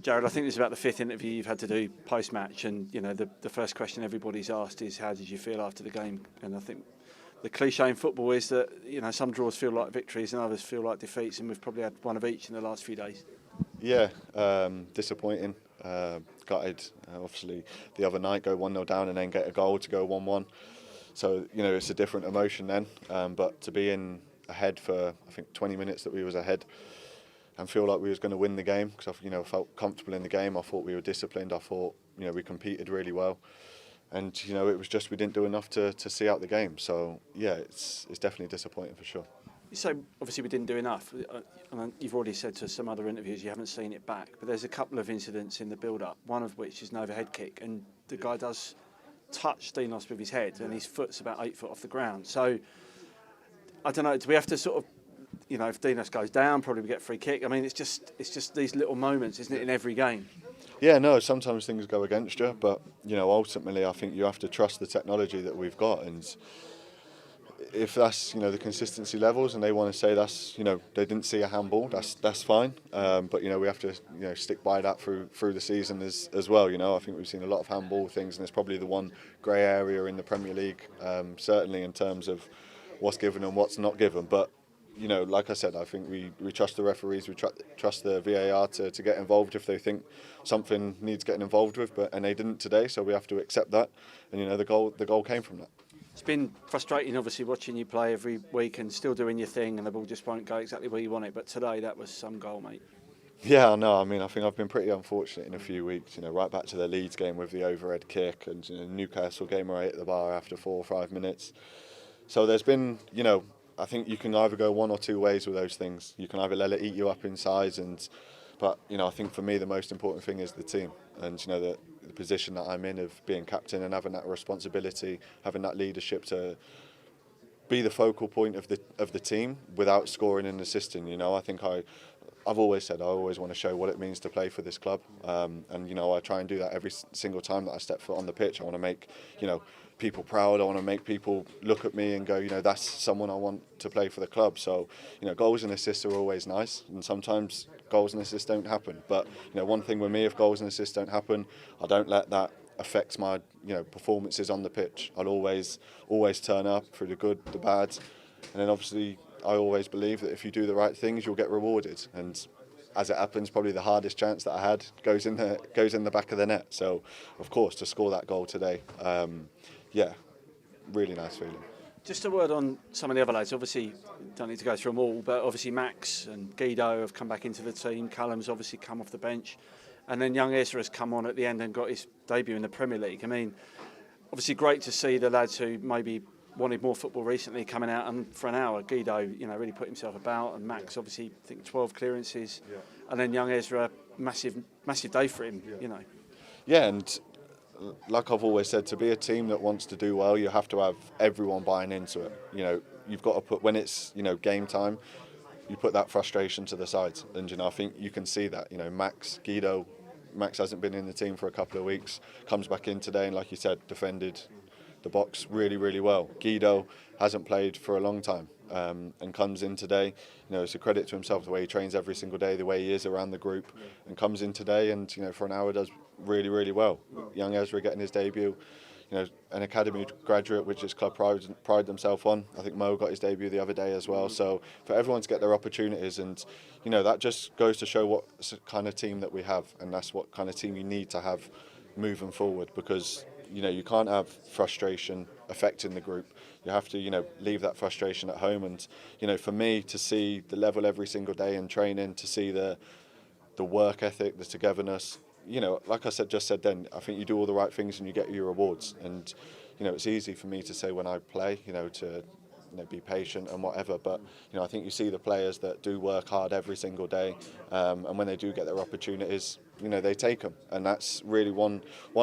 Jarrod, I think this is about the fifth interview you've had to do post-match, and the first question everybody's asked is, how did you feel after the game? And I think the cliche in football is that some draws feel like victories and others feel like defeats, and we've probably had one of each in the last few days. Yeah, disappointing. Gutted, obviously, the other night go 1-0 down and then get a goal to go 1-1. So, it's a different emotion then. But to be in ahead for, I think, 20 minutes that we was ahead and feel like we was going to win the game, because I felt comfortable in the game. I thought we were disciplined. I thought, we competed really well. And, it was just we didn't do enough to see out the game. So, yeah, it's definitely disappointing for sure. So obviously we didn't do enough. You've already said to some other interviews you haven't seen it back, but there's a couple of incidents in the build-up, one of which is an overhead kick, and the guy does touch Dinos with his head, and his foot's about 8 foot off the ground. So I don't know, do we have to sort of, if Dinos goes down, probably we get a free kick? I mean, it's just these little moments, isn't it, in every game? Yeah, no, sometimes things go against you, but, ultimately I think you have to trust the technology that we've got, and if that's the consistency levels and they want to say that's they didn't see a handball, that's fine, but we have to stick by that through the season as well. I think we've seen a lot of handball things, and it's probably the one grey area in the Premier League, certainly in terms of what's given and what's not given. But like I said, I think we trust the referees, we trust the VAR to get involved if they think something needs getting involved with, and they didn't today, so we have to accept that. And the goal came from that. It's been frustrating, obviously, watching you play every week and still doing your thing, and the ball just won't go exactly where you want it. But today, that was some goal, mate. Yeah, I know. I mean, I think I've been pretty unfortunate in a few weeks. Right back to the Leeds game with the overhead kick, and Newcastle game where I hit the bar after 4 or 5 minutes. So there's been, I think you can either go one or two ways with those things. You can either let it eat you up in size, but I think for me the most important thing is the team, and the position that I'm in of being captain and having that responsibility, having that leadership to be the focal point of the team without scoring and assisting. I think I've always said I always want to show what it means to play for this club, and I try and do that every single time that I step foot on the pitch. I want to make people proud. I want to make people look at me and go, that's someone I want to play for the club. So goals and assists are always nice, and sometimes goals and assists don't happen. But one thing with me, if goals and assists don't happen, I don't let that affect my performances on the pitch. I'll always turn up through the good, the bad, and then obviously I always believe that if you do the right things, you'll get rewarded. And as it happens, probably the hardest chance that I had goes in the back of the net. So of course, to score that goal today, really nice feeling. Just a word on some of the other lads. Obviously, don't need to go through them all, but obviously Max and Guido have come back into the team. Callum's obviously come off the bench. And then young Ezra has come on at the end and got his debut in the Premier League. I mean, obviously great to see the lads who maybe wanted more football recently coming out, and for an hour Guido really put himself about, and Max obviously I think 12 clearances, and then young Ezra, massive day for him. Yeah, and like I've always said, to be a team that wants to do well, you have to have everyone buying into it. You've got to put, when it's game time, you put that frustration to the side, and I think you can see that. Max hasn't been in the team for a couple of weeks, comes back in today, and like you said, defended the box really, really well. Guido hasn't played for a long time, and comes in today. It's a credit to himself, the way he trains every single day, the way he is around the group, and comes in today and for an hour does really, really well. Young Ezra getting his debut, an academy graduate, which his club pride themselves on. I think Mo got his debut the other day as well. So for everyone to get their opportunities, and that just goes to show what kind of team that we have, and that's what kind of team you need to have moving forward, because you can't have frustration affecting the group. You have to leave that frustration at home, and for me to see the level every single day in training, to see the work ethic, the togetherness, like I just said then, I think you do all the right things and you get your rewards. And it's easy for me to say when I play, to be patient and whatever, but I think you see the players that do work hard every single day, and when they do get their opportunities, they take them, and that's really one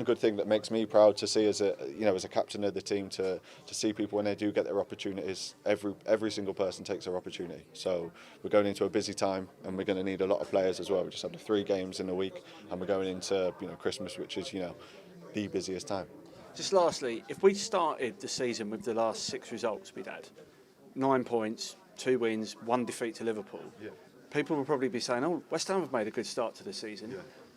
good thing that makes me proud to see as a captain of the team, to see people when they do get their opportunities. Every single person takes their opportunity. So we're going into a busy time, and we're going to need a lot of players as well. We just had the 3 games in a week, and we're going into Christmas, which is the busiest time. Just lastly, if we started the season with the last 6 results we'd had, 9 points, 2 wins, 1 defeat to Liverpool, people will probably be saying, "Oh, West Ham have made a good start to the season."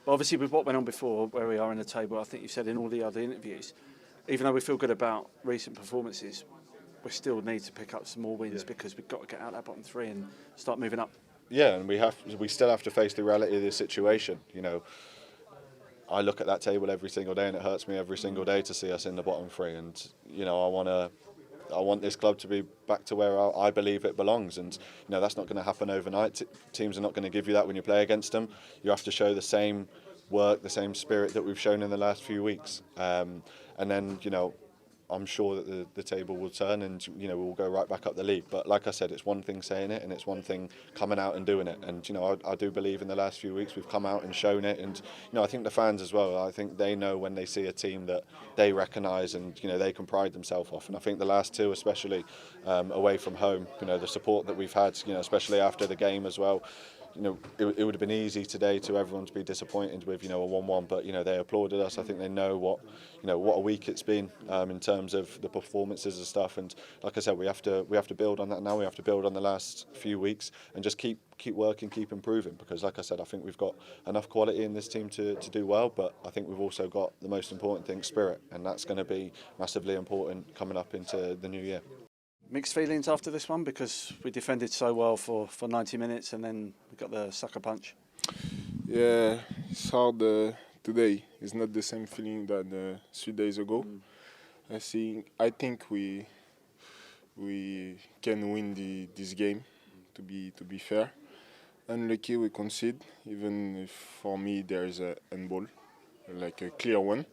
But obviously, with what went on before, where we are in the table, I think you said in all the other interviews, even though we feel good about recent performances, we still need to pick up some more wins because we've got to get out of that bottom three and start moving up. Yeah, and we still have to face the reality of the situation. You know, I look at that table every single day, and it hurts me every single day to see us in the bottom three. And you know, I want this club to be back to where I believe it belongs. And you know, that's not going to happen overnight. Teams are not going to give you that when you play against them. You have to show the same work, the same spirit that we've shown in the last few weeks. And then, you know, I'm sure that the table will turn and, you know, we'll go right back up the league. But like I said, it's one thing saying it and it's one thing coming out and doing it. And, you know, I do believe in the last few weeks we've come out and shown it. And, you know, I think the fans as well, I think they know when they see a team that they recognise and, you know, they can pride themselves off. And I think the last two, especially away from home, you know, the support that we've had, you know, especially after the game as well. You know, it would have been easy today to everyone to be disappointed with, you know, a 1-1, but you know they applauded us. I think they know what a week it's been in terms of the performances and stuff. And like I said, we have to build on that now. We have to build on the last few weeks and just keep working, keep improving. Because like I said, I think we've got enough quality in this team to do well. But I think we've also got the most important thing, spirit, and that's going to be massively important coming up into the new year. Mixed feelings after this one because we defended so well for 90 minutes and then we got the sucker punch. Yeah, it's hard today. It's not the same feeling than 3 days ago. I think we can win this game. To be fair, unlucky we concede. Even if for me there is a handball, like a clear one.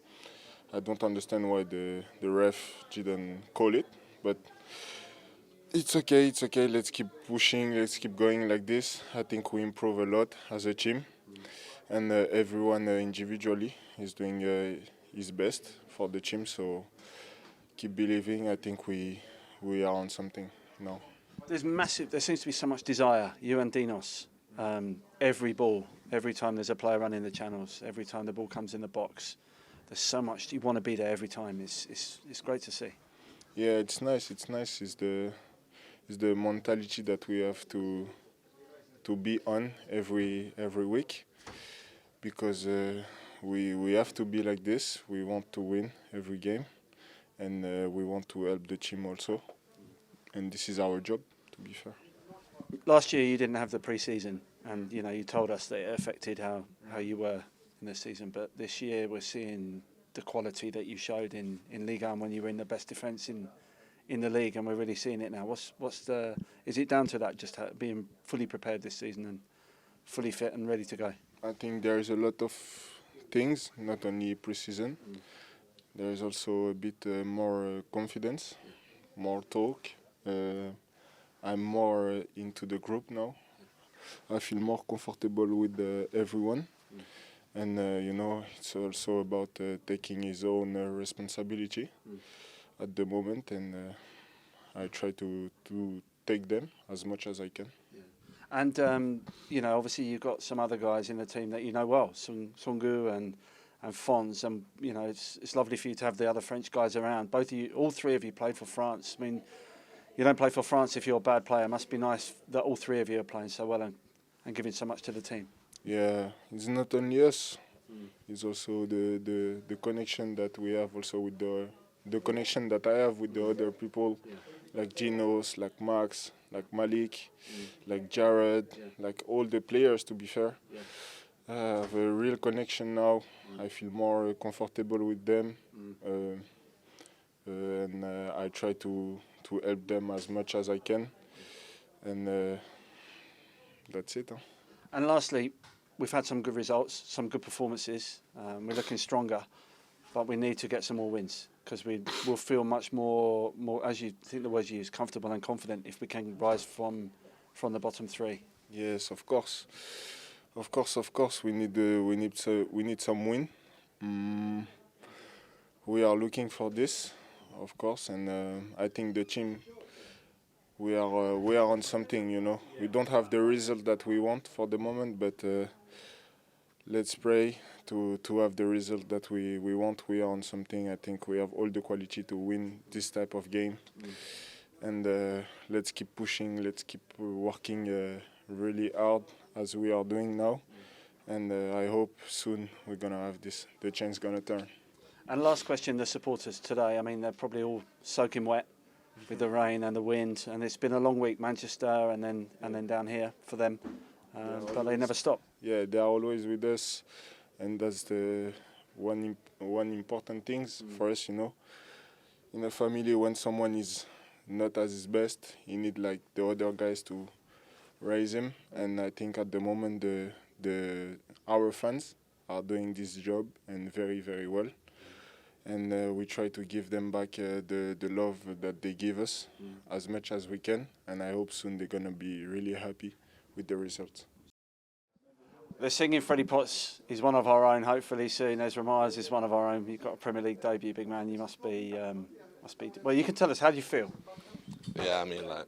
I don't understand why the ref didn't call it, but. It's okay. Let's keep pushing. Let's keep going like this. I think we improve a lot as a team, and everyone individually is doing his best for the team. So keep believing. I think we are on something now. There seems to be so much desire. You and Dinos, every ball, every time there's a player running the channels, every time the ball comes in the box, there's so much. You want to be there every time. It's great to see. Yeah, it's nice. It's the mentality that we have to be on every week, because we have to be like this. We want to win every game, and we want to help the team also. And this is our job, to be fair. Last year you didn't have the pre-season, and you know you told us that it affected how you were in the season. But this year we're seeing the quality that you showed in Ligue 1 when you were in the best defence in the league, and we're really seeing it now. Is it down to that, just being fully prepared this season and fully fit and ready to go? I think there is a lot of things, not only pre-season. There is also a bit more confidence, more talk. I'm more into the group now. I feel more comfortable with everyone. And, you know, it's also about taking his own responsibility at the moment, and I try to take them as much as I can. Yeah. And you know, obviously you've got some other guys in the team that you know well, Songu and Fons, and you know it's lovely for you to have the other French guys around. Both of you, all three of you, played for France. I mean, you don't play for France if you're a bad player. It must be nice that all three of you are playing so well and giving so much to the team. Yeah, it's not only us. It's also the connection that we have also with the connection that I have with the other people, like Ginos, like Max, like Malik, like Jarrod, like all the players, to be fair. I have a real connection now. I feel more comfortable with them, and I try to help them as much as I can, and that's it. And lastly, we've had some good results, some good performances. We're looking stronger, but we need to get some more wins, because we will feel much more, as you think the words you use, comfortable and confident if we can rise from the bottom three. Yes, of course. We need some win. We are looking for this, of course, and I think the team we are on something. You know, we don't have the result that we want for the moment, but let's pray to have the result that we want. We are on something. I think we have all the quality to win this type of game. And let's keep pushing. Let's keep working really hard as we are doing now. and I hope soon we're gonna have the chance gonna turn. And last question, the supporters today, I mean, they're probably all soaking wet with the rain and the wind, and it's been a long week, Manchester and then down here for them, but they never stop. Yeah, they are always with us, and that's the one important things for us, you know. In a family, when someone is not at his best, you need like the other guys to raise him, and I think at the moment our fans are doing this job and very, very well. And we try to give them back the love that they give us as much as we can. And I hope soon they're going to be really happy with the results. The singing Freddie Potts is one of our own, hopefully soon. Ezra Mayers is one of our own. You've got a Premier League debut, big man. You must be. Well, you can tell us, how do you feel? Yeah, I mean, like,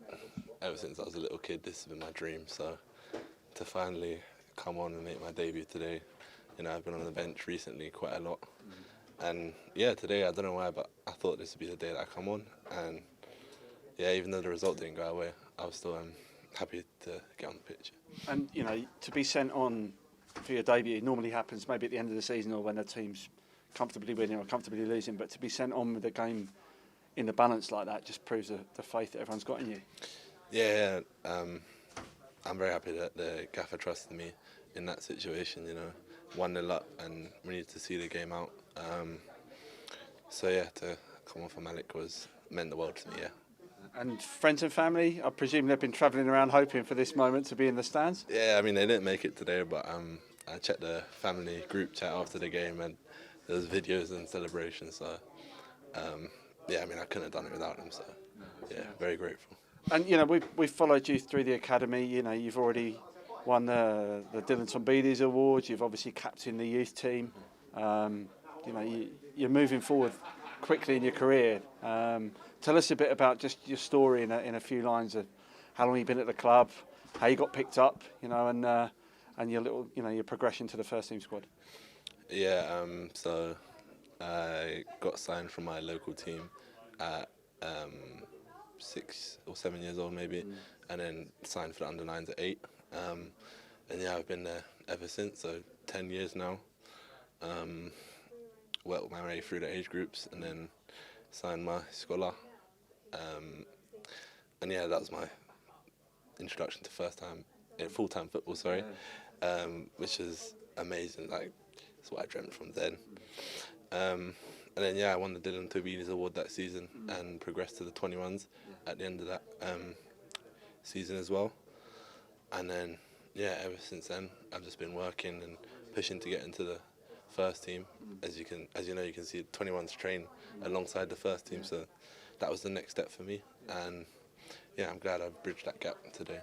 ever since I was a little kid, this has been my dream. So to finally come on and make my debut today, you know, I've been on the bench recently quite a lot. And yeah, today, I don't know why, but I thought this would be the day that I come on. And yeah, even though the result didn't go our way, I was still happy to get on the pitch. And, you know, to be sent on for your debut, it normally happens maybe at the end of the season or when a team's comfortably winning or comfortably losing. But to be sent on with the game in the balance like that just proves the faith that everyone's got in you. Yeah, I'm very happy that the gaffer trusted me in that situation, you know. 1-0 up, and we needed to see the game out. So yeah, to come on for Malik meant the world to me. Yeah. And friends and family, I presume they've been travelling around hoping for this moment to be in the stands. Yeah, I mean they didn't make it today, but I checked the family group chat after the game, and there was videos and celebrations. So yeah, I mean I couldn't have done it without them. So yeah, very grateful. And you know we've followed you through the academy. You know you've already won the Dylan Tombides Award. You've obviously captained the youth team. You know, you're moving forward quickly in your career. Tell us a bit about just your story in a few lines of how long you've been at the club, how you got picked up, you know, and your little, you know, your progression to the first team squad. Yeah, so I got signed from my local team at 6 or 7 years old maybe, and then signed for the under-9s at 8. And yeah, I've been there ever since, so 10 years now. Worked my way through the age groups and then signed my scholar. And yeah, that was my introduction to full-time football, which is amazing. Like, that's what I dreamt from then. And then yeah, I won the Dylan Tombides Award that season and progressed to the 21s at the end of that season as well. And then yeah, ever since then, I've just been working and pushing to get into the first team. As you know, you can see 21s train alongside the first team, so that was the next step for me. And yeah, I'm glad I've bridged that gap today.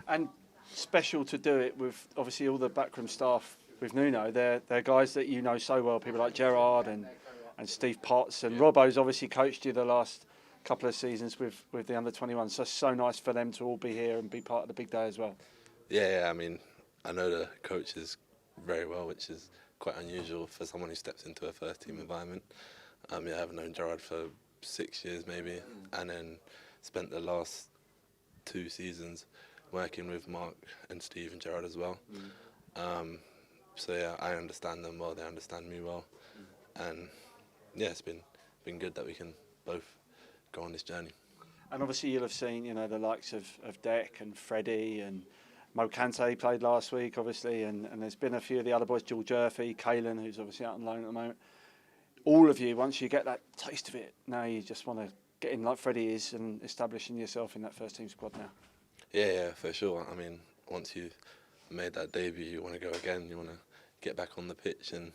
And special to do it with obviously all the backroom staff with Nuno. They're guys that you know so well, people like Jarrod and Steve Potts, and Robbo's obviously coached you the last couple of seasons with the under-21s. So nice for them to all be here and be part of the big day as well. Yeah, I mean, I know the coaches very well, which is quite unusual for someone who steps into a first team environment. Yeah, I've known Jarrod for 6 years maybe, and then spent the last 2 seasons working with Mark and Steve and Jarrod as well. So yeah, I understand them well, they understand me well, and yeah, it's been good that we can both go on this journey. And obviously you'll have seen, you know, the likes of Dec and Freddie and Mo Kante played last week, obviously, and there's been a few of the other boys, George Urphy, Kalen, who's obviously out on loan at the moment. All of you, once you get that taste of it, now you just want to get in like Freddie is and establishing yourself in that first team squad now. Yeah, for sure. I mean, once you've made that debut, you want to go again, you want to get back on the pitch, and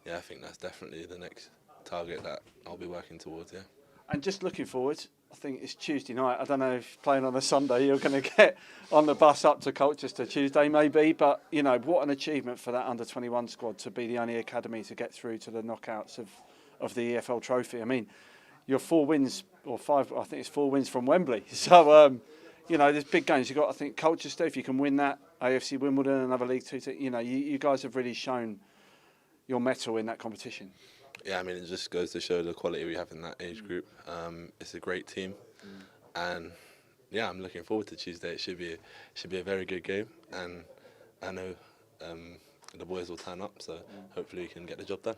yeah, I think that's definitely the next target that I'll be working towards, yeah. And just looking forward, I think it's Tuesday night. I don't know if playing on a Sunday you're going to get on the bus up to Colchester Tuesday maybe, but you know, what an achievement for that under-21 squad to be the only academy to get through to the knockouts of the EFL trophy. I mean, you're 4 wins, or 5, I think it's 4 wins from Wembley. So, you know, there's big games. You've got, I think, Colchester, if you can win that, AFC Wimbledon, another League 2 team. You know, you guys have really shown your mettle in that competition. Yeah, I mean, it just goes to show the quality we have in that age group. It's a great team, and yeah, I'm looking forward to Tuesday. It should be a very good game, and I know the boys will turn up. So hopefully we can get the job done.